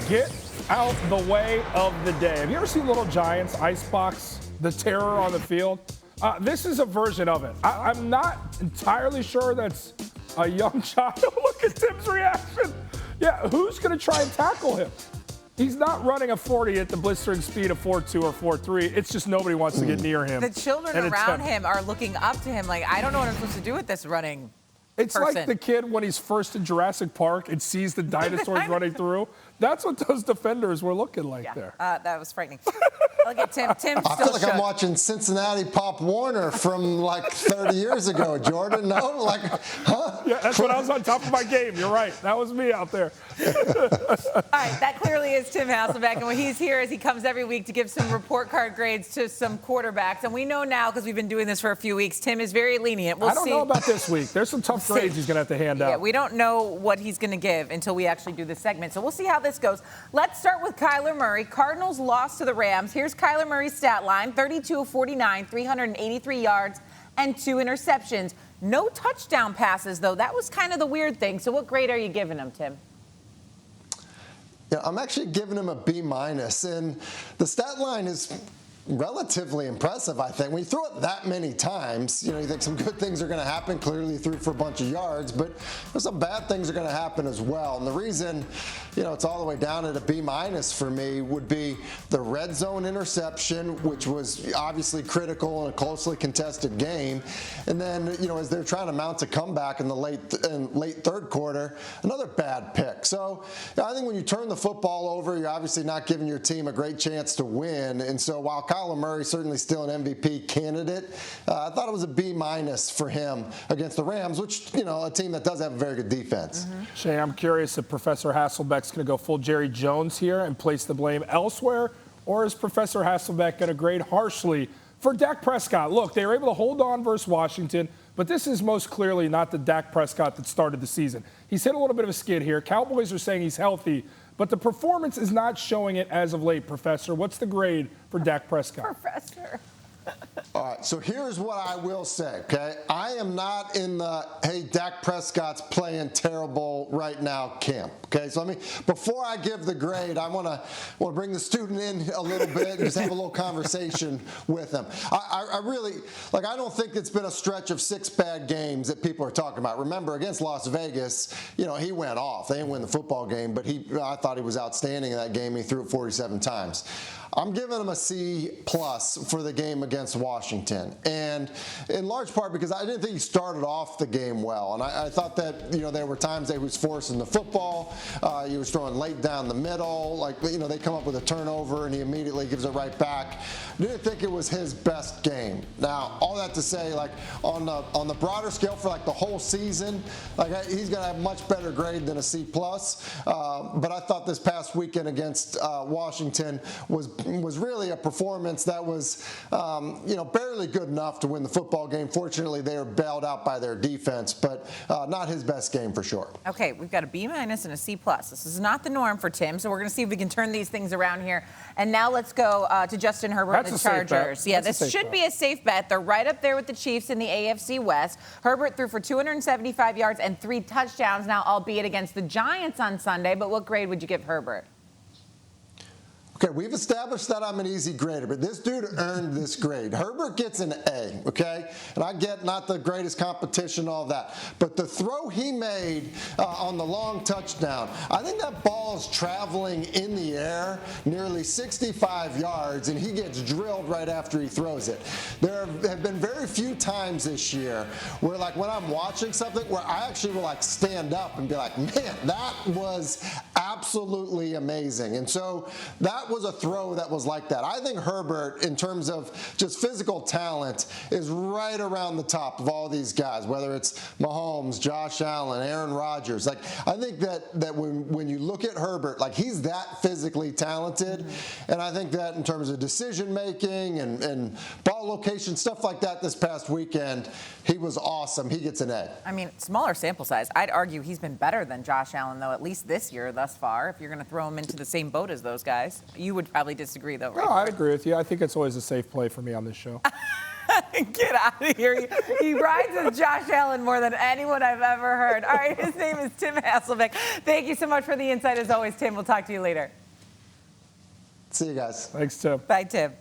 get out the way of the day. Have you ever seen Little Giants Icebox, the terror on the field? This is a version of it. I'm not entirely sure that's a young child. Look at Tim's reaction. Yeah, who's going to try and tackle him? He's not running a 40 at the blistering speed of 4.2 or 4.3. It's just nobody wants to get near him. The children around him are looking up to him like, I don't know what I'm supposed to do with this running person. Like the kid when he's first in Jurassic Park and sees the dinosaurs running through. That's what those defenders were looking like there. That was frightening. Look at Tim. Tim I feel like I'm watching Cincinnati Pop Warner from like 30 years ago, Jordan. No, like, huh? Yeah, that's when I was on top of my game. You're right. That was me out there. All right, that clearly is Tim Hasselbeck, and when he's here is he comes every week to give some report card grades to some quarterbacks. And we know now, because we've been doing this for a few weeks, Tim is very lenient. I don't know about this week. There's some tough grades he's going to have to hand out. Yeah, we don't know what he's going to give until we actually do this segment. So we'll see how this goes. Let's start with Kyler Murray. Cardinals lost to the Rams. Here's Kyler Murray's stat line: 32 of 49, 383 yards, and 2 interceptions. No touchdown passes, though. That was kind of the weird thing. So what grade are you giving him, Tim? Yeah, I'm actually giving him a B-. And the stat line is relatively impressive, I think. When you throw it that many times, you think some good things are going to happen. Clearly, he threw for a bunch of yards, but there's some bad things are going to happen as well. And the reason, it's all the way down at a B- for me would be the red zone interception, which was obviously critical in a closely contested game. And then, as they're trying to mount a comeback in the late third quarter, another bad pick. So I think when you turn the football over, you're obviously not giving your team a great chance to win. And so while Kyler Murray certainly still an MVP candidate, I thought it was a B- for him against the Rams, which, a team that does have a very good defense. Shay, I'm curious if Professor Hasselbeck's going to go full Jerry Jones here and place the blame elsewhere, or is Professor Hasselbeck going to grade harshly for Dak Prescott? Look, they were able to hold on versus Washington, but this is most clearly not the Dak Prescott that started the season. He's hit a little bit of a skid here. Cowboys are saying he's healthy, but the performance is not showing it as of late, Professor. What's the grade for Dak Prescott? Professor. All right, so here's what I will say, okay? I am not in the, hey, Dak Prescott's playing terrible right now camp, okay? So before I give the grade, I want to bring the student in a little bit and just have a little conversation with him. I really, I don't think it's been a stretch of 6 bad games that people are talking about. Remember, against Las Vegas, he went off. They didn't win the football game, but I thought he was outstanding in that game. He threw it 47 times. I'm giving him a C+ for the game against Washington, and in large part because I didn't think he started off the game well, and I thought that there were times that he was forcing the football, he was throwing late down the middle, they come up with a turnover and he immediately gives it right back. Didn't think it was his best game. Now, all that to say, on the broader scale for the whole season, he's gonna have a much better grade than a C+. But I thought this past weekend against Washington was really a performance that was, barely good enough to win the football game. Fortunately, they were bailed out by their defense, but not his best game for sure. Okay, we've got a B- and a C+. This is not the norm for Tim, so we're going to see if we can turn these things around here. And now let's go to Justin Herbert and the Chargers. Yeah, this should be a safe bet. They're right up there with the Chiefs in the AFC West. Herbert threw for 275 yards and 3 touchdowns, now albeit against the Giants on Sunday. But what grade would you give Herbert? Okay, we've established that I'm an easy grader, but this dude earned this grade. Herbert gets an A, okay? And I get not the greatest competition, all that. But the throw he made on the long touchdown, I think that ball is traveling in the air nearly 65 yards, and he gets drilled right after he throws it. There have been very few times this year where, when I'm watching something, where I actually will, stand up and be like, man, that was absolutely amazing. And so that was a throw that was like that. I think Herbert, in terms of just physical talent, is right around the top of all these guys, whether it's Mahomes, Josh Allen, Aaron Rodgers. I think that when you look at Herbert, he's that physically talented. And I think that in terms of decision making and ball location, stuff like that this past weekend, he was awesome. He gets an A. Smaller sample size. I'd argue he's been better than Josh Allen, though, at least this year thus far, if you're going to throw him into the same boat as those guys. You would probably disagree, though, right? No, I agree with you. I think it's always a safe play for me on this show. Get out of here. He rides with Josh Allen more than anyone I've ever heard. All right, his name is Tim Hasselbeck. Thank you so much for the insight as always, Tim. We'll talk to you later. See you guys. Thanks, Tim. Bye, Tim.